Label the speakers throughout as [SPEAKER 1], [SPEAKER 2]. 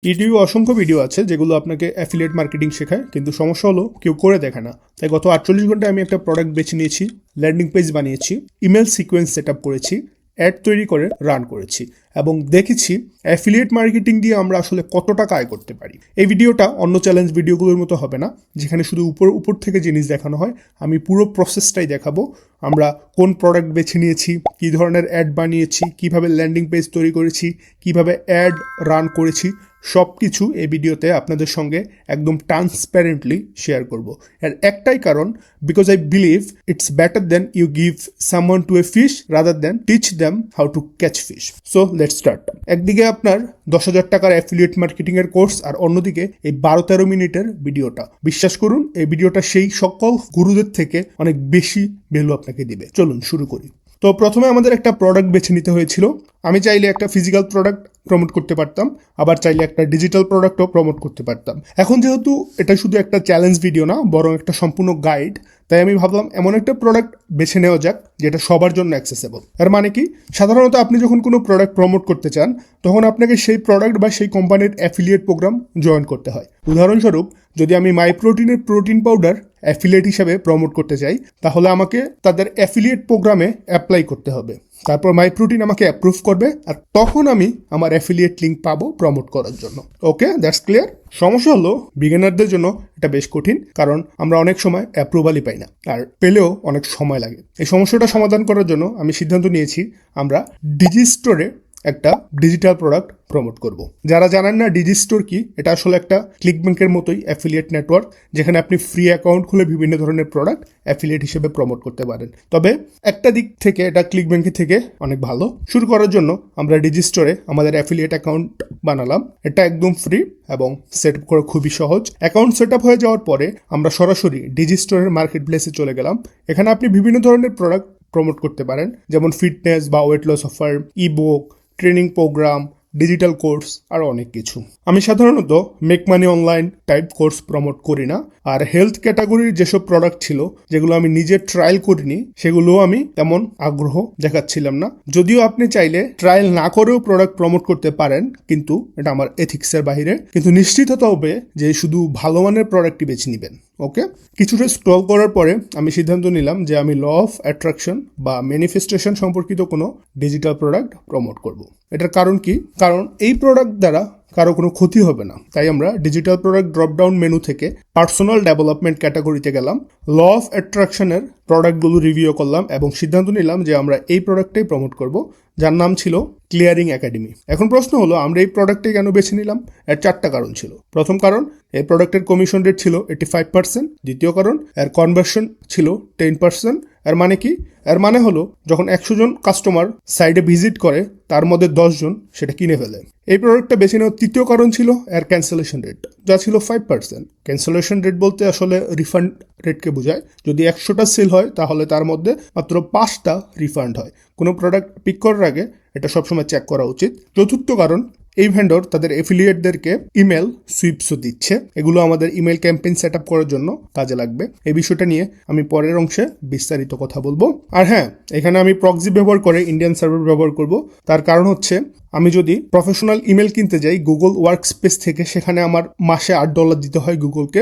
[SPEAKER 1] ইউটিউবে অসংখ্য ভিডিও আছে যেগুলো আপনাকে অ্যাফিলিয়েট মার্কেটিং শেখায়, কিন্তু সমস্যা হলো কেউ করে দেখে না। তাই গত 48 ঘন্টায় আমি একটা প্রোডাক্ট বেছে নিয়েছি, ল্যান্ডিং পেজ বানিয়েছি, ইমেল সিকোয়েন্স সেট আপ করেছি, অ্যাড তৈরি করে রান করেছি এবং দেখেছি অ্যাফিলিয়েট মার্কেটিং দিয়ে আমরা আসলে কত টাকা আয় করতে পারি। এই ভিডিওটা অন্য চ্যালেঞ্জ ভিডিওগুলোর মতো হবে না, যেখানে শুধু উপর থেকে জিনিস দেখানো হয়। আমি পুরো প্রসেসটাই দেখাবো। আমরা কোন প্রোডাক্ট বেছে নিয়েছি, কী ধরনের অ্যাড বানিয়েছি, কিভাবে ল্যান্ডিং পেজ তৈরি করেছি, কিভাবে অ্যাড রান করেছি, সব কিছু এই ভিডিওতে আপনাদের সঙ্গে একদম ট্রান্সপারেন্টলি শেয়ার করব। এর একটাই কারণ, because I believe it's better than you give someone to a fish rather than teach them how to catch fish. So let's start. একদিকে আপনার 10,000 টাকার অ্যাফিলিয়েট মার্কেটিং এর কোর্স, আর অন্যদিকে এই 12-13 মিনিটের ভিডিওটা। বিশ্বাস করুন, এই ভিডিওটা সেই সকল গুরুদের থেকে অনেক বেশি ভ্যালু আপনাকে দিবে। চলুন শুরু করি। তো প্রথমে আমাদের একটা প্রোডাক্ট বেছে নিতে হয়েছিল। আমি চাইলে একটা ফিজিক্যাল প্রোডাক্ট প্রমোট করতে পারতাম, আবার চাইলে একটা ডিজিটাল প্রোডাক্টও প্রমোট করতে পারতাম। এখন যেহেতু এটা শুধু একটা চ্যালেঞ্জ ভিডিও না, বরং একটা সম্পূর্ণ গাইড, তাই আমি ভাবলাম এমন একটা প্রোডাক্ট বেছে নেওয়া যাক যেটা সবার জন্য অ্যাক্সেসেবল। এর মানে কি, সাধারণত আপনি যখন কোনো প্রোডাক্ট প্রমোট করতে চান, তখন আপনাকে সেই প্রোডাক্ট বা সেই কোম্পানির অ্যাফিলিয়েট প্রোগ্রাম জয়েন করতে হয়। উদাহরণস্বরূপ, যদি আমি মাই প্রোটিনের প্রোটিন পাউডার অ্যাফিলিয়েট হিসাবে প্রমোট করতে চাই, তাহলে আমাকে তাদের অ্যাফিলিয়েট প্রোগ্রামে অ্যাপ্লাই করতে হবে। তারপর মাই প্রোটিন আমাকে অ্যাপ্রুভ করবে, আর তখন আমি আমার অ্যাফিলিয়েট লিঙ্ক পাবো প্রমোট করার জন্য। ওকে, দ্যাটস ক্লিয়ার। সমস্যা হলো বিগিনারদের জন্য এটা বেশ কঠিন, কারণ আমরা অনেক সময় অ্যাপ্রুভালই পাই না, আর পেলেও অনেক সময় লাগে। এই সমস্যাটা সমাধান করার জন্য আমি সিদ্ধান্ত নিয়েছি আমরা ডিজিস্টোরে একটা ডিজিটাল প্রোডাক্ট প্রমোট করব। যারা জানেন না ডিজিস্টোর কি, এটা আসলে একটা ক্লিকব্যাঙ্কের মতোই অ্যাফিলিয়েট নেটওয়ার্ক, যেখানে আপনি ফ্রি অ্যাকাউন্ট খুলে বিভিন্ন ধরনের প্রোডাক্ট অ্যাফিলিয়েট হিসেবে প্রমোট করতে পারেন। তবে একটা দিক থেকে এটা ক্লিকব্যাঙ্কের থেকে অনেক ভালো। শুরু করার জন্য আমরা ডিজিস্টোরে আমাদের অ্যাফিলিয়েট অ্যাকাউন্ট বানালাম। এটা একদম ফ্রি এবং সেট আপ করা খুবই সহজ। অ্যাকাউন্ট সেট আপ হয়ে যাওয়ার পরে আমরা সরাসরি ডিজিস্টোরের মার্কেট প্লেসে চলে গেলাম। এখানে আপনি বিভিন্ন ধরনের প্রোডাক্ট প্রমোট করতে পারেন, যেমন ফিটনেস বা weight loss offer, ebook, training programme, digital course, আরও অনেক কিছু। আমি সাধারণত make money online type course promote করি না, আর হেলথ ক্যাটাগরির যেসব প্রোডাক্ট ছিল যেগুলো আমি নিজে ট্রায়াল করিনি, সেগুলোও আমি তেমন আগ্রহ দেখাচ্ছিলাম না। যদিও আপনি চাইলে ট্রায়াল না করেও প্রোডাক্ট প্রমোট করতে পারেন, কিন্তু এটা আমার এথিক্সের বাইরে। কিন্তু নিশ্চিত হতে হবে যে শুধু ভালো মানের প্রোডাক্টই বেছে নেবেন। ওকে, কিছুটা স্ক্রল করার পরে আমি সিদ্ধান্ত নিলাম যে আমি ল অফ অ্যাট্রাকশন বা ম্যানিফেস্টেশন সম্পর্কিত কোনো ডিজিটাল প্রোডাক্ট প্রমোট করব। এটার কারণ কি? কারণ এই প্রোডাক্ট দ্বারা কারো কোনো ক্ষতি হবে না। তাই আমরা ডিজিটাল প্রোডাক্ট ড্রপডাউন মেনু থেকে পার্সোনাল ডেভেলপমেন্ট ক্যাটাগরিতে গেলাম, ল অফ অ্যাট্রাকশনের প্রোডাক্টগুলো রিভিউ করলাম এবং সিদ্ধান্ত নিলাম যে আমরা এই প্রোডাক্টটাই প্রমোট করব, যার নাম ছিল ক্লিয়ারিং একাডেমি। এখন প্রশ্ন হলো, আমরা এই প্রোডাক্টটাই কেন বেছে নিলাম? এর 4টা কারণ ছিল। প্রথম কারণ, এই প্রোডাক্টের কমিশন রেট ছিল 85%। দ্বিতীয় কারণ, এর কনভার্সন ছিল 10%। এর মানে কি? এর মানে হলো, যখন 100 জন কাস্টমার সাইটে ভিজিট করে, তার মধ্যে 10 জন সেটা কিনে ফেলে। এই প্রোডাক্টটা বেছে নেওয়ার তৃতীয় কারণ ছিল এর ক্যান্সেলেশন রেট, যা ছিল 5%। ক্যান্সেলেশন রেট বলতে আসলে রিফান্ড রেটকে বোঝায়। যদি 100টা সেল হয়, তাহলে তার মধ্যে মাত্র 5টা রিফান্ড হয়। কোনো প্রোডাক্ট পিক করার আগে এটা সবসময় চেক করা উচিত। চতুর্থ কারণ, এই ভেন্ডর তাদের এফিলিয়েটদেরকে ইমেল সুইপসও দিচ্ছে। এগুলো আমাদের ইমেল ক্যাম্পেইন সেট আপ করার জন্য কাজে লাগবে। এই বিষয়টা নিয়ে আমি পরের অংশে বিস্তারিত কথা বলবো। আর হ্যাঁ, এখানে আমি প্রক্সি ব্যবহার করে ইন্ডিয়ান সার্ভার ব্যবহার করব। তার কারণ হচ্ছে, আমি যদি প্রফেশনাল ইমেল কিনতে যাই গুগল ওয়ার্ক স্পেস থেকে, সেখানে আমার মাসে $8 দিতে হয় গুগলকে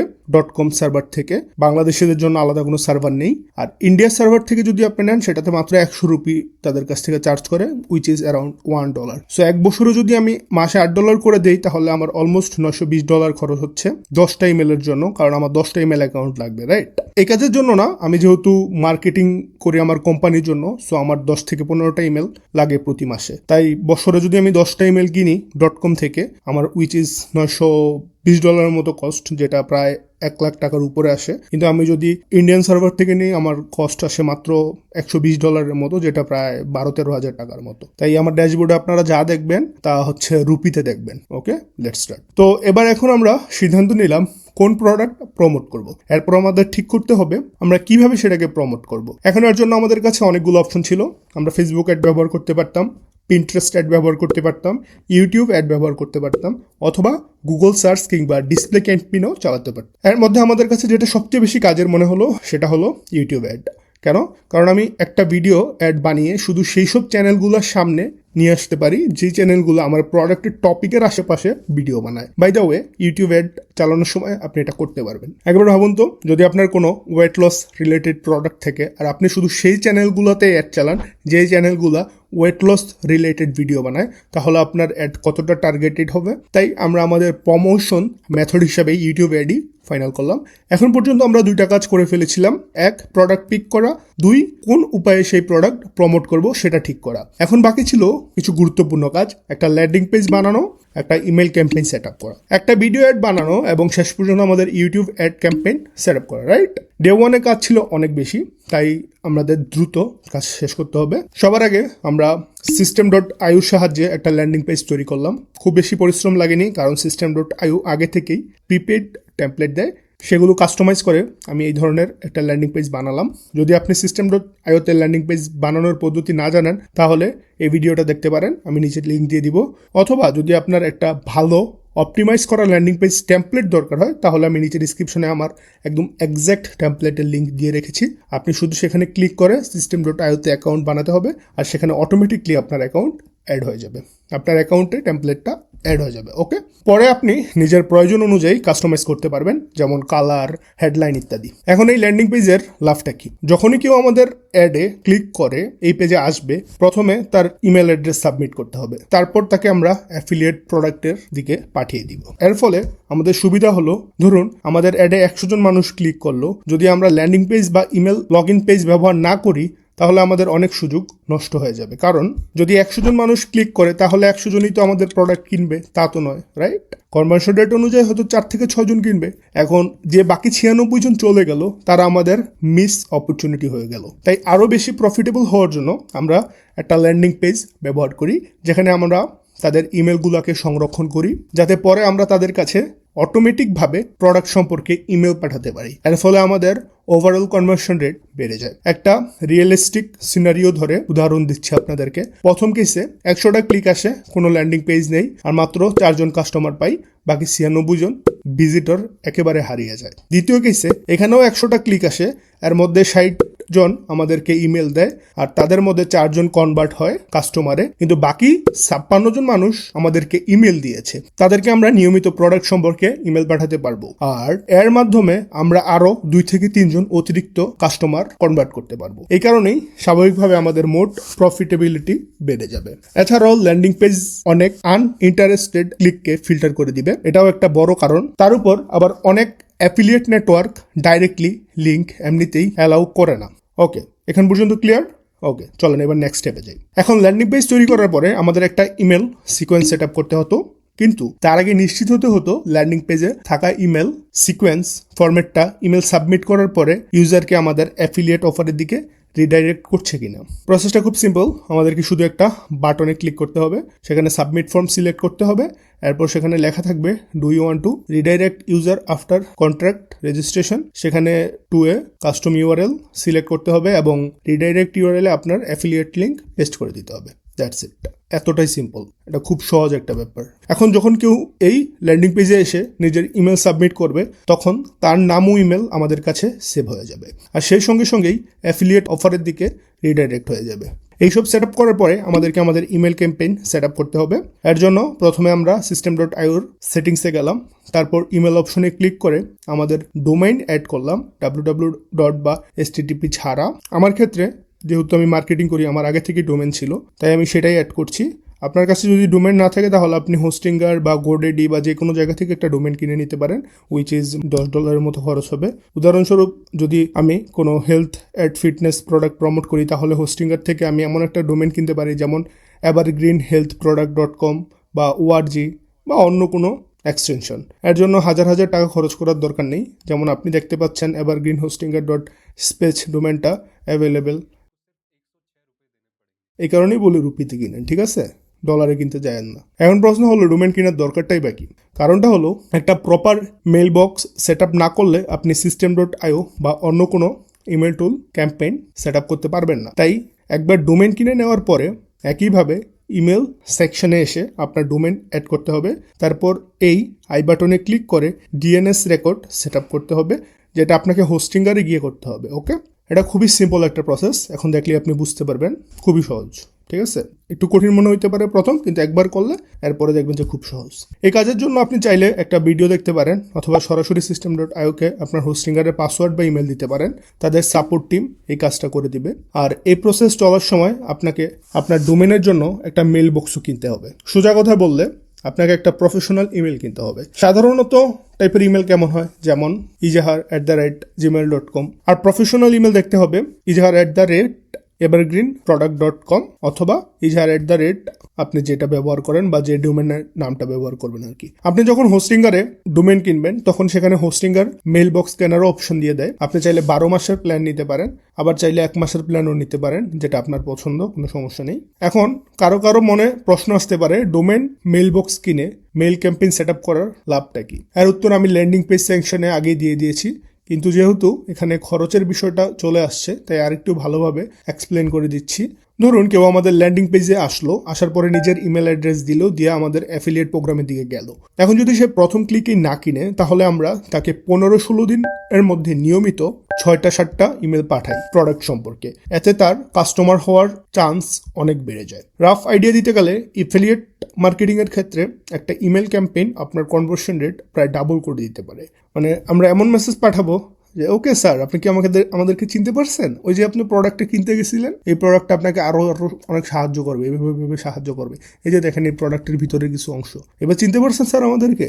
[SPEAKER 1] .com সার্ভার থেকে। বাংলাদেশিদের জন্য আলাদা কোনো সার্ভার নেই। আর ইন্ডিয়া সার্ভার থেকে যদি আপনি নেন, সেটাতে মাত্র 100 রুপি তাদের কাছ থেকে চার্জ করে, উইচ ইজ অ্যারাউন্ড $1। সো এক বছরে যদি আমি মাসে $8 করে দেই, তাহলে আমার অলমোস্ট $920 খরচ হচ্ছে 10টা ইমেলের জন্য, কারণ আমার 10টা ইমেল অ্যাকাউন্ট লাগবে, রাইট? এই কাজের জন্য না, আমি যেহেতু মার্কেটিং করি আমার কোম্পানির জন্য, সো আমার 10 থেকে 15টা ইমেল লাগে প্রতি মাসে। তাই বছরে যদি আমি 10টা ইমেল কিনি .com থেকে, আমার উইচ ইজ $920 মতো কস্ট, যেটা প্রায় $1,00,000 উপরে আসে। কিন্তু আমি যদি ইন্ডিয়ান সার্ভার থেকে নিই, আমার কস্ট আসে মাত্র $120 মতো, যেটা প্রায় 12-13 হাজার টাকার মতো। তাই আমার ড্যাশবোর্ডে আপনারা যা দেখবেন তা হচ্ছে রুপিতে দেখবেন। ওকে, লেটস স্টার্ট। তো এখন আমরা সিদ্ধান্ত নিলাম কোন প্রোডাক্ট প্রমোট করব। এরপর আমাদের ঠিক করতে হবে আমরা কিভাবে সেটাকে প্রমোট করব। এখন এর জন্য আমাদের কাছে অনেকগুলো অপশন ছিল। আমরা ফেসবুক অ্যাড ব্যবহার করতে পারতাম, পিন্টারেস্ট অ্যাড ব্যবহার করতে পারতাম, ইউটিউব অ্যাড ব্যবহার করতে পারতাম, অথবা গুগল সার্চ কিংবা ডিসপ্লে ক্যাম্পেইনও চালাতে পারতাম। এর মধ্যে আমাদের কাছে যেটা সবচেয়ে বেশি কাজের মনে হলো, সেটা হলো ইউটিউব অ্যাড। কেন? কারণ আমি একটা ভিডিও অ্যাড বানিয়ে শুধু সেই সব চ্যানেলগুলোর সামনে নিয়ে আসতে পারি, যে চ্যানেলগুলো আমার প্রোডাক্টের টপিকের আশেপাশে ভিডিও বানায়। By the way, YouTube ad চালানোর সময় আপনি এটা করতে পারবেন। একবার ভাবুন তো, যদি আপনার কোনো ওয়েট লস রিলেটেড প্রোডাক্ট থাকে আর আপনি শুধু সেই চ্যানেলগুলোতে অ্যাড চালান যে চ্যানেলগুলো ওয়েট লস রিলেটেড ভিডিও বানায়, তাহলে আপনার অ্যাড কতটা টার্গেটেড হবে। তাই আমরা আমাদের প্রমোশন মেথড হিসাবে ইউটিউব অ্যাডই ফাইনাল করলাম। এখন পর্যন্ত আমরা 2টা কাজ করে ফেলেছিলাম। 1, প্রোডাক্ট পিক করা। 2, কোন উপায়ে সেই প্রোডাক্ট প্রমোট করব সেটা ঠিক করা। এখন বাকি ছিল কিছু গুরুত্বপূর্ণ কাজ, একটা ল্যান্ডিং পেজ বানানো, একটা ইমেল ক্যাম্পেইন সেট আপ করা, একটা ভিডিও অ্যাড বানানো এবং শেষ পর্যন্ত আমাদের YouTube ad campaign set up করা, রাইট? ডে 1-এ কাজ ছিল অনেক বেশি, তাই আমাদের দ্রুত কাজ শেষ করতে হবে। সবার আগে আমরা system.io সাহায্যে একটা ল্যান্ডিং পেজ তৈরি করলাম। খুব বেশি পরিশ্রম লাগেনি, কারণ system.io আগে থেকেই প্রিপেড টেমপ্লেট দেয়, সেগুলো কাস্টমাইজ করে আমি এই ধরনের একটা ল্যান্ডিং পেজ বানালাম। যদি আপনি system.io তে ল্যান্ডিং পেজ বানানোর পদ্ধতি না জানেন, তাহলে এই ভিডিওটা দেখতে পারেন, আমি নিচে লিঙ্ক দিয়ে দিব। অথবা যদি আপনার একটা ভালো অপটিমাইজ করা ল্যান্ডিং পেজ টেমপ্লেট দরকার হয়, তাহলে আমি নিচে ডিসক্রিপশনে আমার একদম এক্স্যাক্ট টেমপ্লেটের লিঙ্ক দিয়ে রেখেছি। আপনি শুধু সেখানে ক্লিক করে system.io তে অ্যাকাউন্ট বানাতে হবে, আর সেখানে অটোমেটিকলি আপনার অ্যাকাউন্ট অ্যাড হয়ে যাবে, আপনার অ্যাকাউন্টে টেমপ্লেটটা অ্যাড হয়ে যাবে। ওকে, পরে আপনি নিজের প্রয়োজন অনুযায়ী কাস্টমাইজ করতে পারবেন, যেমন কালার, হেডলাইন ইত্যাদি। এখন এই ল্যান্ডিং পেজের লাভটা কি? যখনই কেউ আমাদের অ্যাডে ক্লিক করে এই পেজে আসবে, প্রথমে তার ইমেল অ্যাড্রেস সাবমিট করতে হবে, তারপর তাকে আমরা অ্যাফিলিয়েট প্রোডাক্টের দিকে পাঠিয়ে দিব। এর ফলে আমাদের সুবিধা হলো, ধরুন আমাদের অ্যাডে 100 জন মানুষ ক্লিক করলো, যদি আমরা ল্যান্ডিং পেজ বা ইমেল লগ ইন পেজ ব্যবহার না করি, তাহলে আমাদের অনেক সুযোগ নষ্ট হয়ে যাবে। কারণ যদি 100 জন মানুষ ক্লিক করে, তাহলে 100 জনই তো আমাদের প্রোডাক্ট কিনবে, তা তো নয়, রাইট? কনভার্সন রেট অনুযায়ী হয়তো 4 থেকে 6 জন কিনবে। এখন যে বাকি 96 জন চলে গেল, তারা আমাদের মিস অপরচুনিটি হয়ে গেল। তাই আরও বেশি প্রফিটেবল হওয়ার জন্য আমরা একটা ল্যান্ডিং পেজ ব্যবহার করি, যেখানে আমরা তাদের ইমেলগুলোকে সংরক্ষণ করি, যাতে পরে আমরা তাদের কাছে অটোমেটিকভাবে প্রোডাক্ট সম্পর্কে ইমেল পাঠাতে পারি। এর ফলে আমাদের ওভারঅল কনভার্সন রেট বেড়ে যায়। একটা রিয়েলিস্টিক সিনারিও ধরে উদাহরণ দিচ্ছি আপনাদেরকে। প্রথম কেসে 100টা ক্লিক আসে, কোনো ল্যান্ডিং পেজ নেই, আর মাত্র 4 জন কাস্টমার পাই, বাকি 96 জন ভিজিটর একেবারে হারিয়ে যায়। দ্বিতীয় কেসে এখানেও 100টা ক্লিক আসে, এর মধ্যে 60 জন আমাদেরকে ইমেল দেয়, আর তাদের মধ্যে 4 জন কনভার্ট হয় কাস্টমারে, কিন্তু বাকি 56 জন মানুষ আমাদেরকে ইমেল দিয়েছে। তাদেরকে আমরা নিয়মিত প্রোডাক্ট সম্পর্কে ইমেল পাঠাতে পারবো, আর এর মাধ্যমে আমরা আরো 2 থেকে 3 জন অতিরিক্ত কাস্টমার কনভার্ট করতে পারবো। এই কারণেই স্বাভাবিকভাবে আমাদের মোট প্রফিটেবিলিটি বেড়ে যাবে। এছাড়াও ল্যান্ডিং পেজ অনেক আনইন্টারেস্টেড ক্লিককে ফিল্টার করে দিবে, এটাও একটা বড় কারণ। তার উপর আবার অনেক অ্যাফিলিয়েট নেটওয়ার্ক ডাইরেক্টলি লিঙ্ক এমনিতেই অ্যালাউ করে না। ওকে, এখন পর্যন্ত ক্লিয়ার? ওকে, চলেন এবার নেক্সট স্টেপে যাই। এখন ল্যান্ডিং পেজ তৈরি করার পরে আমাদের একটা ইমেল সিকোয়েন্স সেট আপ করতে হতো, কিন্তু তার আগে নিশ্চিত হতে হতো ল্যান্ডিং পেজে থাকা ইমেল সিকোয়েন্স ফরম্যাটটা ইমেল সাবমিট করার পরে ইউজারকে আমাদের অ্যাফিলিয়েট অফারের দিকে রিডাইরেক্ট করছে কিনা। প্রসেসটা খুব সিম্পল, আমাদেরকে শুধু একটা বাটনে ক্লিক করতে হবে, সেখানে সাবমিট ফর্ম সিলেক্ট করতে হবে, এরপর সেখানে লেখা থাকবে do you want to redirect user after contract registration. সেখানে 2 কাস্টম ইউআরএল সিলেক্ট করতে হবে এবং রিডাইরেক্ট ইউআরএলে আপনার অ্যাফিলিয়েট লিঙ্ক পেস্ট করে দিতে হবে। দ্যাটস ইট, এতটাই সিম্পল। এটা খুব সহজ একটা ব্যাপার। এখন যখন কেউ এই ল্যান্ডিং পেজে এসে নিজের ইমেল সাবমিট করবে, তখন তার নাম ও ইমেল আমাদের কাছে সেভ হয়ে যাবে, আর সেই সঙ্গে সঙ্গেই অ্যাফিলিয়েট অফারের দিকে রিডাইরেক্ট হয়ে যাবে। এইসব সেট আপ করার পরে আমাদেরকে আমাদের ইমেল ক্যাম্পেইন সেট আপ করতে হবে। এর জন্য প্রথমে আমরা system.io সেটিংসে গেলাম, তারপর ইমেল অপশনে ক্লিক করে আমাদের ডোমেইন অ্যাড করলাম, www. বা http ছাড়া। আমার ক্ষেত্রে যেহেতু আমি মার্কেটিং করি, আমার আগে থেকে ডোমেন ছিল, তাই আমি সেটাই অ্যাড করছি। আপনার কাছে যদি ডোমেন না থাকে, তাহলে আপনি হোস্টিঙ্গার বা গোডেডি বা যে কোনো জায়গা থেকে একটা ডোমেন কিনে নিতে পারেন, উইচ ইজ $10 মতো খরচ হবে। উদাহরণস্বরূপ, যদি আমি কোনো health ad fitness product promote করি, তাহলে হোস্টিঙ্গার থেকে আমি এমন একটা ডোমেন কিনতে পারি, যেমন evergreenhealthproduct.com বা org বা অন্য কোনো এক্সটেনশন। এর জন্য হাজার হাজার টাকা খরচ করার দরকার নেই। যেমন আপনি দেখতে পাচ্ছেন evergreenhostinger.space ডোমেনটা অ্যাভেলেবেল। এই কারণেই বলি রুপিতে কিনেন, ঠিক আছে? ডলারে কিনতে যায়েন না। এখন প্রশ্ন হলো, ডোমেন কেনার দরকারটাই বাকি। কারণটা হলো, একটা proper mail box set up না করলে আপনি system.io বা অন্য কোনো email tool campaign set up করতে পারবেন না। তাই একবার ডোমেন কিনে নেওয়ার পরে একইভাবে ইমেল সেকশনে এসে আপনার ডোমেন অ্যাড করতে হবে, তারপর এই আই বাটনে ক্লিক করে ডিএনএস রেকর্ড সেট আপ করতে হবে, যেটা আপনাকে হোস্টিঙ্গারে গিয়ে করতে হবে। ওকে, এটা খুবই সিম্পল একটা প্রসেস। এখন দেখলে আপনি বুঝতে পারবেন, খুবই সহজ। ঠিক আছে, একটু কঠিন মনে হইতে পারে প্রথম, কিন্তু একবার করলে এরপরে দেখবেন যে খুব সহজ। এই কাজের জন্য আপনি চাইলে একটা ভিডিও দেখতে পারেন অথবা সরাসরি system.io-কে আপনার হোস্টিংয়ারের পাসওয়ার্ড বা ইমেল দিতে পারেন, তাদের সাপোর্ট টিম এই কাজটা করে দিবে। আর এই প্রসেস চলার সময় আপনাকে আপনার ডোমেনের জন্য একটা মেল বক্সও কিনতে হবে। সোজা কথা বললে আপনাকে একটা প্রফেশনাল ইমেল কিনতে হবে। সাধারণত টাইপের ইমেল কেমন হয়, যেমন ijahar@gmail.com, আর প্রফেশনাল ইমেল দেখতে হবে ijahar@evergreenproduct.com অথবা ijahar@ আপনি যেটা ব্যবহার করেন বা যে ডোমেনের নামটা ব্যবহার করবেন আর কি। আপনি যখন হোস্টিংয়ারে ডোমেন কিনবেন তখন সেখানে হোস্টিংয়ার মেল বক্স কেনারও অপশন দিয়ে দেয়। আপনি চাইলে 12 মাসের প্ল্যান নিতে পারেন, আবার চাইলে 1 মাসের প্ল্যানও নিতে পারেন, যেটা আপনার পছন্দ, কোনো সমস্যা নেই। এখন কারো কারো মনে প্রশ্ন আসতে পারে, ডোমেন মেল বক্স কিনে মেল ক্যাম্পেইন সেট আপ করার লাভটা কি? এর উত্তর আমি ল্যান্ডিং পেজ সেকশনে আগেই দিয়ে দিয়েছি, কিন্তু যেহেতু এখানে খরচের বিষয়টা চলে আসছে তাই আরেকটু ভালোভাবে এক্সপ্লেন করে দিচ্ছি। ধরুন কেউ আমাদের ল্যান্ডিং পেজে আসার পরে নিজের ইমেল অ্যাড্রেস দিল, দিয়ে আমাদের অ্যাফিলিয়েট প্রোগ্রামের দিকে গেল। এখন যদি সে প্রথম ক্লিকেই না কিনে, তাহলে আমরা তাকে 15-16 দিন এর মধ্যে নিয়মিত 6টা-7টা ইমেল পাঠাই প্রোডাক্ট সম্পর্কে। এতে তার কাস্টমার হওয়ার চান্স অনেক বেড়ে যায়। রাফ আইডিয়া দিতে গেলে অ্যাফিলিয়েট মার্কেটিং এর ক্ষেত্রে একটা ইমেল ক্যাম্পেইন আপনার কনভার্সন রেট প্রায় ডাবল করে দিতে পারে। মানে আমরা এমন মেসেজ পাঠাবো যে, ওকে স্যার, আপনি কি আমাদেরকে চিনতে পারছেন? ওই যে আপনি প্রোডাক্টটা কিনতে গেছিলেন, এই প্রোডাক্টটা আপনাকে আরো অনেক সাহায্য করবে, এভাবে সাহায্য করবে। এই যে দেখেন এই প্রোডাক্টের ভিতরে কিছু অংশ, এবার চিনতে পারছেন স্যার আমাদেরকে?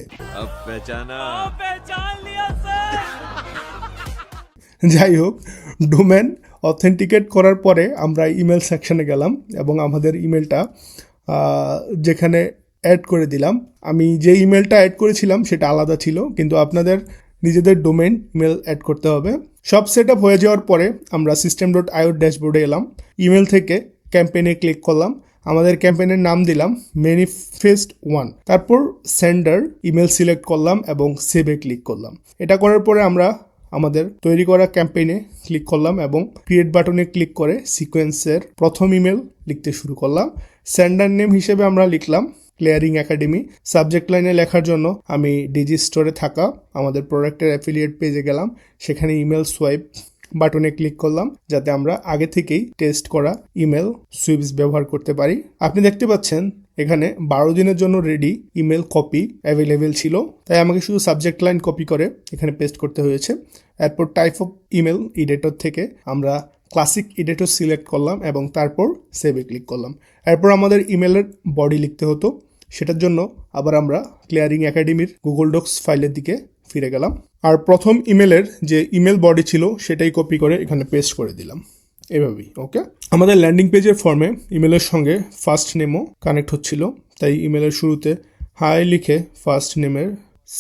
[SPEAKER 1] যাই হোক, ডোমেন অথেন্টিকেট করার পরে আমরা ইমেল সেকশনে গেলাম এবং আমাদের ইমেলটা যেখানে অ্যাড করে দিলাম। আমি যে ইমেলটা অ্যাড করেছিলাম সেটা আলাদা ছিল, কিন্তু আপনাদের নিজেদের ডোমেন ইমেল অ্যাড করতে হবে। সব সেট আপ হয়ে যাওয়ার পরে আমরা system.io ড্যাশবোর্ডে এলাম। ইমেল থেকে ক্যাম্পেইনে ক্লিক করলাম, আমাদের ক্যাম্পেইনের নাম দিলাম ম্যানিফেস্ট 1, তারপর সেন্ডার ইমেল সিলেক্ট করলাম এবং সেভে ক্লিক করলাম। এটা করার পরে আমরা আমাদের তৈরি করা ক্যাম্পেইনে ক্লিক করলাম এবং ক্রিয়েট বাটনে ক্লিক করে সিকোয়েন্সের প্রথম ইমেল লিখতে শুরু করলাম। সেন্ডার নেম হিসেবে আমরা লিখলাম ক্লিয়ারিং একাডেমি। সাবজেক্ট লাইনে লেখার জন্য আমি ডিজি স্টোরে থাকা আমাদের প্রোডাক্টের অ্যাফিলিয়েট পেজে গেলাম, সেখানে ইমেল সোয়াইপ বাটনে ক্লিক করলাম, যাতে আমরা আগে থেকেই টেস্ট করা ইমেল সুইপস ব্যবহার করতে পারি। আপনি দেখতে পাচ্ছেন এখানে 12 দিনের জন্য রেডি ইমেল কপি অ্যাভেলেবেল ছিল, তাই আমাকে শুধু সাবজেক্ট লাইন কপি করে এখানে পেস্ট করতে হয়েছে। এরপর টাইপ অফ ইমেল এডিটর থেকে আমরা ক্লাসিক এডিটর সিলেক্ট করলাম এবং তারপর সেভে ক্লিক করলাম। এরপর আমাদের ইমেলের বডি লিখতে হতো, সেটার জন্য আবার আমরা ক্লিয়ারিং একাডেমির গুগল ডক্স ফাইলের দিকে ফিরে গেলাম আর প্রথম ইমেলের যে ইমেল বডি ছিল সেটাই কপি করে এখানে পেস্ট করে দিলাম, এভাবেই। ওকে, আমাদের ল্যান্ডিং পেজের ফর্মে ইমেলের সঙ্গে ফার্স্ট নেমও কানেক্ট হচ্ছিল, তাই ইমেলের শুরুতে হাই লিখে ফার্স্ট নেমের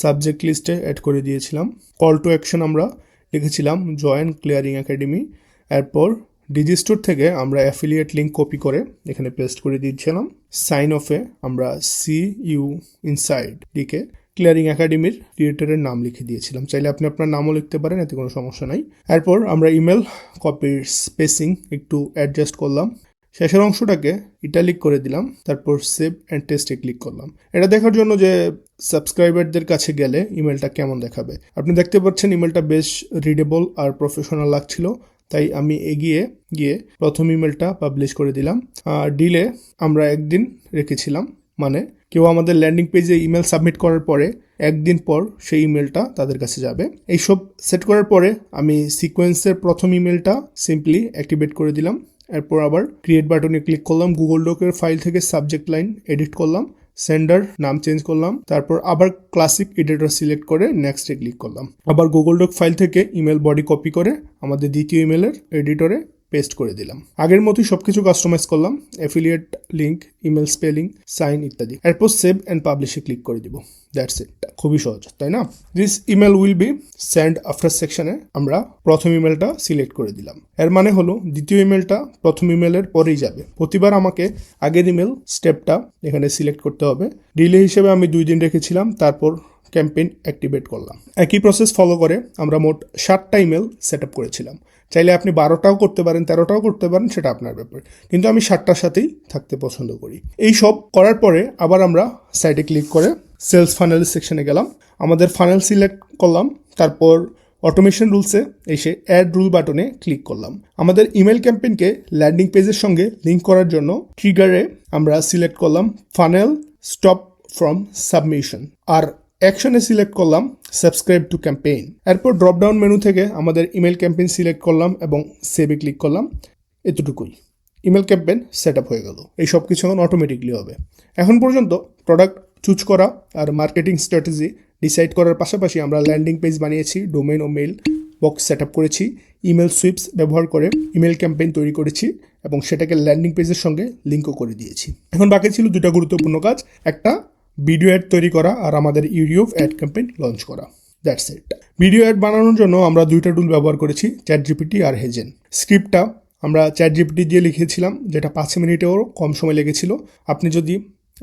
[SPEAKER 1] সাবজেক্ট লিস্টে অ্যাড করে দিয়েছিলাম। কল টু অ্যাকশন আমরা লিখেছিলাম জয়েন ক্লিয়ারিং একাডেমি। এরপর ডিজি স্টোর থেকে আমরা অ্যাফিলিয়েট লিঙ্ক কপি করে এখানে পেস্ট করে দিয়েছিলাম। সাইন অফে আমরা CU ইনসাইড লিখে ক্লিয়ারিং একাডেমির ক্রিয়েটরের নাম লিখে দিয়েছিলাম। চাইলে আপনি আপনার নামও লিখতে পারেন, এতে কোনো সমস্যা নাই। এরপর আমরা ইমেল কপির স্পেসিং একটু অ্যাডজাস্ট করলাম, শেষের অংশটাকে ইটালিক করে দিলাম, তারপর সেভ অ্যান্ড টেস্টে ক্লিক করলাম। এটা দেখার জন্য যে সাবস্ক্রাইবারদের কাছে গেলে ইমেলটা কেমন দেখাবে। আপনি দেখতে পাচ্ছেন ইমেলটা বেশ রিডেবল আর প্রফেশনাল লাগছিল, তাই আমি এগিয়ে গিয়ে প্রথম ইমেলটা পাবলিশ করে দিলাম। ডিলে আমরা 1 দিন রেখেছিলাম, মানে কেউ আমাদের ল্যান্ডিং পেজে ইমেল সাবমিট করার পরে 1 দিন পর সেই ইমেলটা তাদের কাছে যাবে। এইসব সেট করার পরে আমি সিকোয়েন্সের প্রথম ইমেলটা সিম্পলি অ্যাক্টিভেট করে দিলাম। এরপর আবার ক্রিয়েট বাটনে ক্লিক করলাম, গুগল ডকের ফাইল থেকে সাবজেক্ট লাইন এডিট করলাম, সেন্ডার নাম চেঞ্জ করলাম, তারপর আবার ক্লাসিক এডিটর সিলেক্ট করে নেক্সটে ক্লিক করলাম। আবার গুগল ডক ফাইল থেকে ইমেল বডি কপি করে আমাদের দ্বিতীয় ইমেলের এডিটরে পেস্ট করে দিলাম। আগের মতোই সবকিছু কাস্টমাইজ করলাম, affiliate link, email spelling, sign ইত্যাদি। এরপর সেভ অ্যান্ড পাবলিশে ক্লিক করে দিব। That's it. খুবই সহজ, তাই না? This email will be send after সেকশনে আমরা প্রথম ইমেলটা সিলেক্ট করে দিলাম। এর মানে হলো দ্বিতীয় ইমেলটা প্রথম ইমেলের পরেই যাবে। প্রতিবার আমাকে আগের ইমেল স্টেপটা এখানে সিলেক্ট করতে হবে। ডিলে হিসেবে আমি 2 দিন রেখেছিলাম, তারপর ক্যাম্পেইন অ্যাক্টিভেট করলাম। একই প্রসেস ফলো করে আমরা মোট 7টা ইমেল সেট আপ করেছিলাম। চাইলে আপনি 12টাও করতে পারেন, 13টাও করতে পারেন, সেটা আপনার ব্যাপার, কিন্তু আমি 7টার সাথেই থাকতে পছন্দ করি। এই সব করার পরে আবার আমরা সাইটে ক্লিক করে সেলস ফানেল সেকশনে গেলাম, আমাদের ফানেল সিলেক্ট করলাম, তারপর অটোমেশন রুলসে এসে অ্যাড রুল বাটনে ক্লিক করলাম। আমাদের ইমেল ক্যাম্পেইনকে ল্যান্ডিং পেজের সঙ্গে লিঙ্ক করার জন্য ট্রিগারে আমরা সিলেক্ট করলাম ফানেল স্টপ ফ্রম সাবমিশন, আর অ্যাকশনে সিলেক্ট করলাম সাবস্ক্রাইব টু ক্যাম্পেইন। এরপর ড্রপডাউন মেনু থেকে আমাদের ইমেল ক্যাম্পেইন সিলেক্ট করলাম এবং সেভে ক্লিক করলাম। এতটুকুই, ইমেল ক্যাম্পেইন সেট আপ হয়ে গেল। এই সব কিছু এখন অটোমেটিকলি হবে। এখন পর্যন্ত প্রোডাক্ট চুজ করা আর মার্কেটিং স্ট্র্যাটেজি ডিসাইড করার পাশাপাশি আমরা ল্যান্ডিং পেজ বানিয়েছি, ডোমেইন ও মেইল বক্স সেট আপ করেছি, ইমেল সুইপস ব্যবহার করে ইমেল ক্যাম্পেইন তৈরি করেছি এবং সেটাকে ল্যান্ডিং পেজের সঙ্গে লিঙ্কও করে দিয়েছি। এখন বাকি ছিল দুটা গুরুত্বপূর্ণ কাজ, একটা ভিডিও অ্যাড তৈরি করা আর আমাদের ইউটিউব অ্যাড ক্যাম্পেইন লঞ্চ করা। That's it. ভিডিও অ্যাড বানানোর জন্য আমরা দুইটা টুল ব্যবহার করেছি, চ্যাটজিপিটি আর হেজেন। স্ক্রিপ্টটা আমরা চ্যাটজিপিটি দিয়ে লিখেছিলাম, যেটা 5 মিনিটেও কম সময় লেগেছিল। আপনি যদি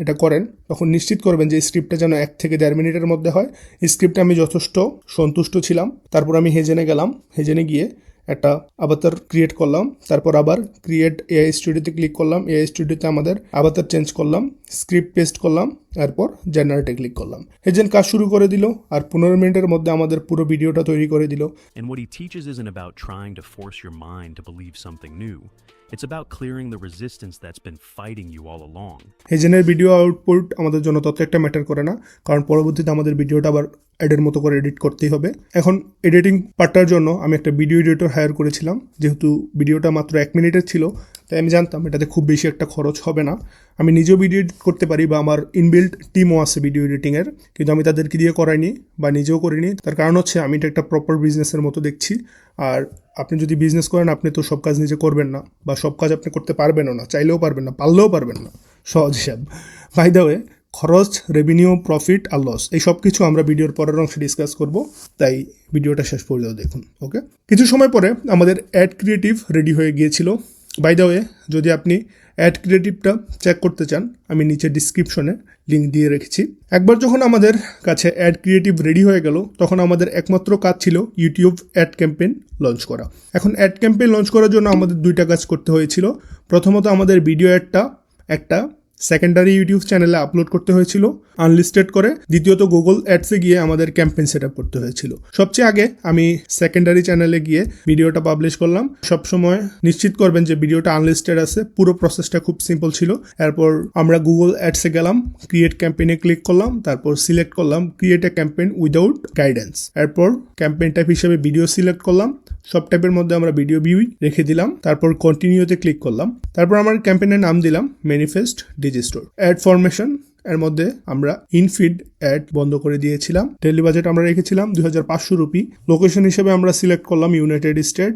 [SPEAKER 1] এটা করেন তখন নিশ্চিত করবেন যে স্ক্রিপ্টটা যেন 1 থেকে 1.5 মিনিটের মধ্যে হয়। স্ক্রিপ্টে আমি যথেষ্ট সন্তুষ্ট ছিলাম। তারপর আমি হেজেনে গেলাম, হেজেনে গিয়ে একটা আভাতার ক্রিয়েট করলাম, তারপর আবার ক্রিয়েট এআই স্টুডিওতে ক্লিক করলাম, এআই স্টুডিওতে আমাদের আভাতার চেঞ্জ করলাম, স্ক্রিপ্ট পেস্ট করলাম, এরপর জেনারেটে ক্লিক করলাম। হেজেন কাজ শুরু করে দিল আর 15 মিনিটের মধ্যে আমাদের পুরো ভিডিওটা তৈরি করে দিল।
[SPEAKER 2] And what he teaches isn't about trying to force your mind to believe something new. It's about clearing the resistance that's been fighting you all along.
[SPEAKER 1] হেজেনের ভিডিও আউটপুট আমাদের জন্য তত একটা ম্যাটার করে না, কারণ পরবর্তীতে আমাদের ভিডিওটা আবার অ্যাডের মতো করে এডিট করতেই হবে। এখন এডিটিং পার্টটার জন্য আমি একটা ভিডিও এডিটর হায়ার করেছিলাম। যেহেতু ভিডিওটা মাত্র 1 মিনিটের ছিল, তাই আমি জানতাম এটাতে খুব বেশি একটা খরচ হবে না। আমি নিজেও ভিডিও এডিট করতে পারি বা আমার ইনবিল্ট টিমও আছে ভিডিও এডিটিংয়ের, কিন্তু আমি তাদেরকে দিয়ে করাইনি বা নিজেও করিনি। তার কারণ হচ্ছে আমি এটা একটা প্রপার বিজনেসের মতো দেখছি। আর আপনি যদি বিজনেস করেন আপনি তো সব কাজ নিজে করবেন না, বা সব কাজ আপনি করতে পারবেনও না, চাইলেও পারবেন না, পারলেও পারবেন না। সহজ হিসাব। বাই দ্য ওয়ে, খরচ, রেভিনিউ, প্রফিট আর লস এই সব কিছু আমরা ভিডিওর পরের অংশে ডিসকাস করব, তাই ভিডিওটা শেষ পর্যন্ত দেখুন। ওকে, কিছু সময় পরে আমাদের অ্যাড ক্রিয়েটিভ রেডি হয়ে গিয়েছিল। বাই দ্য ওয়ে, যদি আপনি অ্যাড ক্রিয়েটিভটা চেক করতে চান, আমি নিচে ডিসক্রিপশনে লিঙ্ক দিয়ে রেখেছি। একবার যখন আমাদের কাছে অ্যাড ক্রিয়েটিভ রেডি হয়ে গেল, তখন আমাদের একমাত্র কাজ ছিল ইউটিউব অ্যাড ক্যাম্পেইন লঞ্চ করা। এখন অ্যাড ক্যাম্পেইন লঞ্চ করার জন্য আমাদের দুইটা কাজ করতে হয়েছিল। প্রথমত আমাদের ভিডিও অ্যাডটা একটা সেকেন্ডারি ইউটিউব চ্যানেলে আপলোড করতে হয়েছিল আনলিস্টেড করে। দ্বিতীয়ত গুগল অ্যাডসে গিয়ে আমাদের ক্যাম্পেইন সেট আপ করতে হয়েছিল। সবচেয়ে আগে আমি সেকেন্ডারি চ্যানেলে গিয়ে ভিডিওটা পাবলিশ করলাম। সবসময় নিশ্চিত করবেন যে ভিডিওটা আনলিস্টেড আছে। পুরো প্রসেসটা খুব সিম্পল ছিল। এরপর আমরা গুগল অ্যাডসে গেলাম, ক্রিয়েট ক্যাম্পেইনে ক্লিক করলাম, তারপর সিলেক্ট করলাম create a campaign without guidance. এরপর ক্যাম্পেইন টাইপ হিসেবে ভিডিও সিলেক্ট করলাম, সব টাইপের মধ্যে আমরা ভিডিও ভিউই রেখে দিলাম। তারপর কন্টিনিউতে ক্লিক করলাম। তারপর আমার ক্যাম্পেইনের নাম দিলাম ম্যানিফেস্ট ডিজিস্টোর। অ্যাড ফরমেশন এর মধ্যে আমরা ইনফিড অ্যাড বন্ধ করে দিয়েছিলাম। ডেইলি বাজেট আমরা রেখেছিলাম 2500 রুপি। লোকেশন হিসেবে আমরা সিলেক্ট করলাম United state.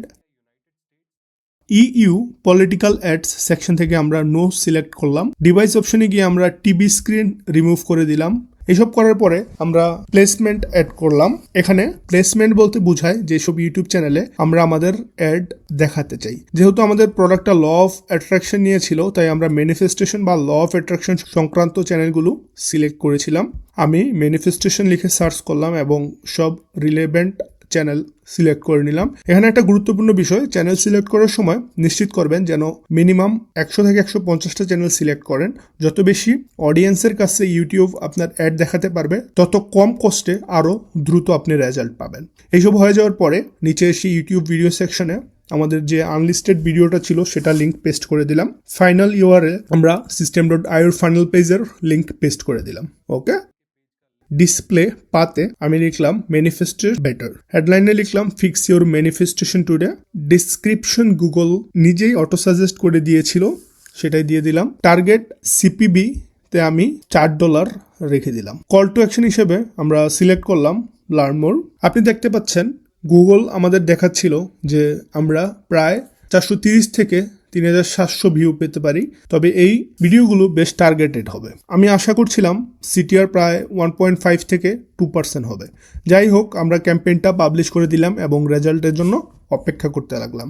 [SPEAKER 1] EU political ads section থেকে আমরা নো সিলেক্ট করলাম। ডিভাইস অপশনে গিয়ে আমরা টিভি স্ক্রিন রিমুভ করে দিলাম। এসব করার পরে আমরা প্লেসমেন্ট অ্যাড করলাম। এখানে প্লেসমেন্ট বলতে বোঝায় যেসব ইউটিউব চ্যানেলে আমরা আমাদের অ্যাড দেখাতে চাই। যেহেতু আমাদের প্রোডাক্টটা ল অফ অ্যাট্রাকশন নিয়েছিল, তাই আমরা ম্যানিফেস্টেশন বা ল অফ অ্যাট্রাকশন সংক্রান্ত চ্যানেলগুলো সিলেক্ট করেছিলাম। আমি ম্যানিফেস্টেশন লিখে সার্চ করলাম এবং সব রিলেভেন্ট চ্যানেল সিলেক্ট করে নিলাম। এখানে একটা গুরুত্বপূর্ণ বিষয়, চ্যানেল সিলেক্ট করার সময় নিশ্চিত করবেন যেন মিনিমাম 100 থেকে 150টা চ্যানেল সিলেক্ট করেন। যত বেশি অডিয়েন্সের কাছে ইউটিউব আপনার অ্যাড দেখাতে পারবে, তত কম কস্টে আরও দ্রুত আপনি রেজাল্ট পাবেন। এইসব হয়ে যাওয়ার পরে নিচে এসে ইউটিউব ভিডিও সেকশনে আমাদের যে আনলিস্টেড ভিডিওটা ছিল সেটা লিঙ্ক পেস্ট করে দিলাম। ফাইনাল ইউআরএল আমরা system.io ফাইনাল পেজের লিঙ্ক পেস্ট করে দিলাম। ওকে, ডিসপ্লে পাতে আমি লিখলাম ম্যানিফেস্টেড বেটার। হেডলাইনে লিখলাম fix your manifestation today. Description Google নিজেই অটো সাজেস্ট করে দিয়েছিল, সেটাই দিয়ে দিলাম। টার্গেট সিপিবি তে আমি $4 রেখে দিলাম। কল টু অ্যাকশন হিসেবে আমরা সিলেক্ট করলাম লার্ন মোর। আপনি দেখতে পাচ্ছেন গুগল আমাদের দেখাচ্ছিল যে আমরা প্রায় 430 থেকে 3700 ভিউ পেতে পারি, তবে এই ভিডিওগুলো বেশ টার্গেটেড হবে। আমি আশা করছিলাম সিটিআর প্রায় 1.5 থেকে 2% হবে। যাই হোক, আমরা ক্যাম্পেইনটা পাবলিশ করে দিলাম এবং রেজাল্টের জন্য অপেক্ষা করতে লাগলাম।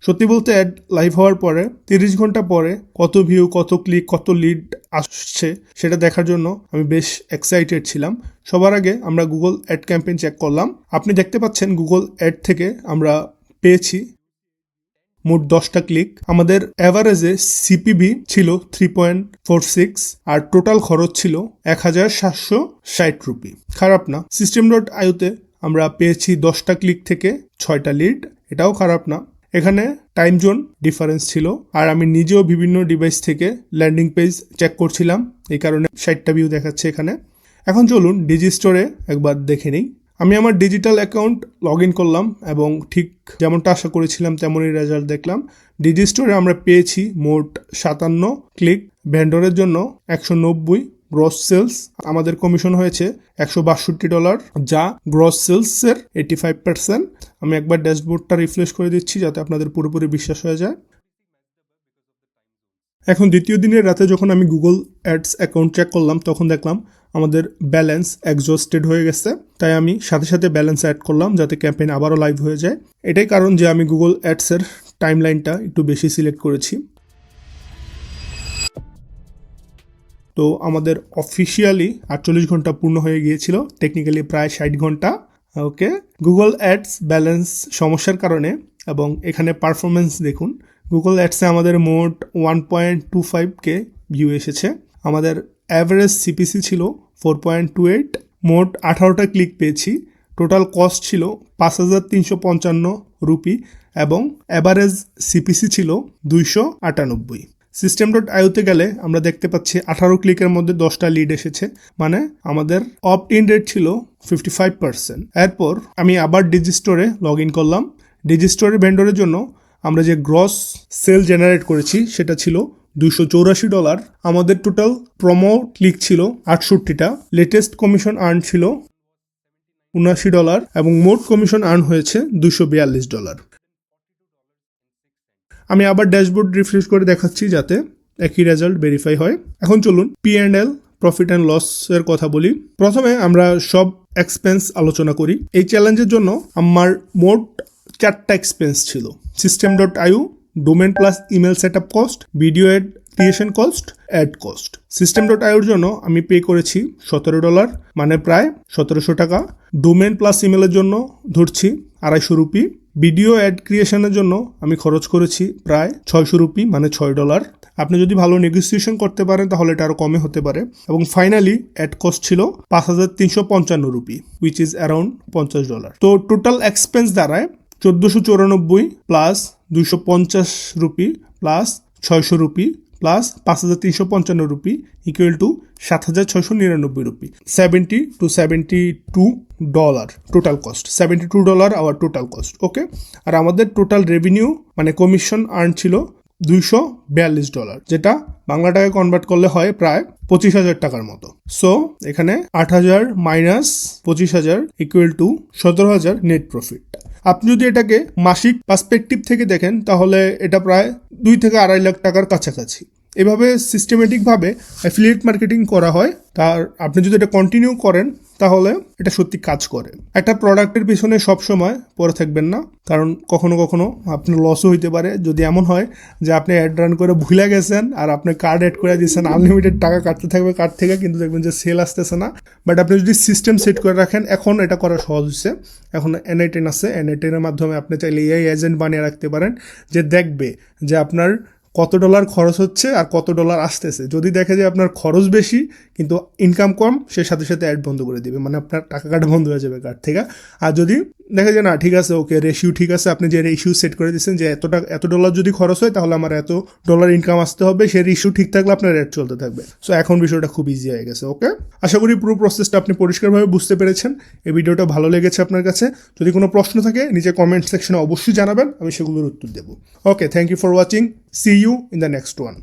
[SPEAKER 1] সত্যি বলতে অ্যাড লাইভ হওয়ার পরে 30 ঘন্টা পরে কত ভিউ, কত ক্লিক, কত লিড আসছে সেটা দেখার জন্য আমি বেশ এক্সাইটেড ছিলাম। সবার আগে আমরা গুগল অ্যাড ক্যাম্পেইন চেক করলাম। আপনি দেখতে পাচ্ছেন গুগল অ্যাড থেকে আমরা পেয়েছি মোট 10টা ক্লিক। আমাদের অ্যাভারেজে সিপিভি ছিল 3.46 আর টোটাল খরচ ছিল 1760 রুপি। খারাপ না। System.io-তে আমরা পেয়েছি 10টা ক্লিক থেকে 6টা লিড, এটাও খারাপ না। এখানে টাইম জোন ডিফারেন্স ছিল আর আমি নিজেও বিভিন্ন ডিভাইস থেকে ল্যান্ডিং পেজ চেক করছিলাম, এই কারণে 60টা ভিউ দেখাচ্ছে এখানে। এখন চলুন ডিজি স্টোরে একবার দেখে নিই। আমি আমার ডিজিটাল অ্যাকাউন্ট লগ ইন করলাম এবং ঠিক যেমনটা আশা করেছিলাম তেমনই রেজাল্ট দেখলাম। ডিজি স্টোরে আমরা পেয়েছি মোট 57 ক্লিক, ভেন্ডরের জন্য 190, গ্রস সেলস আমাদের কমিশন হয়েছে $162, যা গ্রস সেলসের 85%। আমি একবার ড্যাশবোর্ডটা রিফ্রেশ করে দিচ্ছি যাতে আপনাদের পুরোপুরি বিশ্বাস হয়ে যায়। এখন দ্বিতীয় দিনের রাতে যখন আমি গুগল অ্যাডস অ্যাকাউন্ট চেক করলাম তখন দেখলাম আমাদের ব্যালেন্স এক্সস্টেড হয়ে গেছে, তাই আমি সাথে সাথে ব্যালেন্স অ্যাড করলাম যাতে ক্যাম্পেইন আবারও লাইভ হয়ে যায়। এটাই কারণ যে আমি গুগল অ্যাডসের টাইমলাইনটা একটু বেশি সিলেক্ট করেছি। তো আমাদের অফিসিয়ালি 48 ঘন্টা পূর্ণ হয়ে গিয়েছিল, টেকনিক্যালি প্রায় 60 ঘন্টা। ওকে, গুগল অ্যাডস ব্যালেন্স সমস্যার কারণে এবং এখানে পারফরমেন্স দেখুন, গুগল অ্যাডসে আমাদের মোট 1.25K ভিউ এসেছে। আমাদের অ্যাভারেজ সিপিসি ছিল 4.28, মোট 18টা ক্লিক পেয়েছি। টোটাল কস্ট ছিল 5355 রুপি এবং অ্যাভারেজ সিপিসি ছিল 298। System.io-তে গেলে আমরা দেখতে পাচ্ছি 18 ক্লিকের মধ্যে 10টা লিড এসেছে, মানে আমাদের অপট ইন রেট ছিল 55%। এরপর আমি আবার ডিজি স্টোরে লগ ইন করলাম। ডিজি স্টোরের ভেন্ডরের জন্য আমরা যে গ্রস সেল জেনারেট করেছি সেটা ছিল $284। আমাদের টোটাল প্রোমো ক্লিক ছিল 68টা, লেটেস্ট কমিশন আর্ন ছিল $79 এবং মোট কমিশন আর্ন হয়েছে $242। আমি আবার ড্যাশবোর্ড রিফ্রেশ করে দেখাচ্ছি যাতে একই রেজাল্ট ভেরিফাই হয়। এখন চলুন P&L প্রফিট অ্যান্ড লসের কথা বলি। প্রথমে আমরা সব এক্সপেন্স আলোচনা করি। এই চ্যালেঞ্জের জন্য আমার মোট 4টা এক্সপেন্স ছিল। System.io, domain plus email setup cost, video ad creation cost, ad cost. System.io-র জন্য আমি পে করেছি $17, মানে প্রায় 1700 টাকা। ডোমেন প্লাস ইমেলের জন্য ধরছি 250 রুপি। ভিডিও অ্যাড ক্রিয়েশনের জন্য আমি খরচ করেছি প্রায় 600 রুপি, মানে $6। আপনি যদি ভালো নেগোসিয়েশন করতে পারেন তাহলে এটা আরও কমে হতে পারে। এবং ফাইনালি অ্যাড কস্ট ছিল 5355 রুপি, উইচ ইজ অ্যারাউন্ড $50। তো টোটাল এক্সপেন্স দাঁড়ায় 1494 plus 250 rupee plus 600 rupee plus 5355 rupee equal to 7699 rupee, $70 to $72 total cost. $72 our total cost. Okay, আর আমাদের টোটাল রেভিনিউ মানে কমিশন আর্ন ছিল $242, যেটা বাংলা টাকায় কনভার্ট করলে হয় প্রায় 25,000 টাকার মতো। সো এখানে 8,000 minus 25,000 equal to 17,000 net profit. আপনি যদি এটাকে মাসিক পার্সপেক্টিভ থেকে দেখেন তাহলে এটা প্রায় 2 থেকে 2.5 লাখ টাকার কাছাকাছি। এভাবে সিস্টেমেটিকভাবে অ্যাফিলিয়েট মার্কেটিং করা হয়। তার আপনি যদি এটা কন্টিনিউ করেন তাহলে এটা সত্যি কাজ করে। একটা প্রোডাক্টের পিছনে সবসময় পড়ে থাকবেন না, কারণ কখনো কখনো আপনার লসও হইতে পারে। যদি এমন হয় যে আপনি অ্যাড রান করে ভুলে গেছেন আর আপনি কার্ড অ্যাড করে দিয়েছেন, আনলিমিটেড টাকা কাটতে থাকবে কার্ড থেকে, কিন্তু দেখবেন যে সেল আসতেছে না। বাট আপনি যদি সিস্টেম সেট করে রাখেন, এখন এটা করা সহজ হচ্ছে। এখন N10 আছে, N10-এর মাধ্যমে আপনি চাইলে এই এজেন্ট বানিয়ে রাখতে পারেন যে দেখবে যে আপনার কত ডলার খরচ হচ্ছে আর কত ডলার আসতেছে। যদি দেখে যে আপনার খরচ বেশি কিন্তু ইনকাম কম, সে সাথে সাথে অ্যাড বন্ধ করে দিবে, মানে আপনার টাকা কাটা বন্ধ হয়ে যাবে কার্ড থেকে। আর যদি দেখে যে না ঠিক আছে, ওকে রেশিও ঠিক আছে, আপনি যে রেশিও সেট করে দিচ্ছেন যে এত ডলার যদি খরচ হয় তাহলে আমার এত ডলার ইনকাম আসতে হবে, সেই রেশিও ঠিক থাকলে আপনার অ্যাড চলতে থাকবে। সো এখন বিষয়টা খুব ইজি হয়ে গেছে। ওকে, আশা করি পুরো প্রসেসটা আপনি পরিষ্কারভাবে বুঝতে পেরেছেন। এই ভিডিওটা ভালো লেগেছে আপনার কাছে। যদি কোনো প্রশ্ন থাকে নিচে কমেন্ট সেকশনে অবশ্যই জানাবেন, আমি সেগুলোর উত্তর দেবো। Okay, thank you for watching. See you in the next one.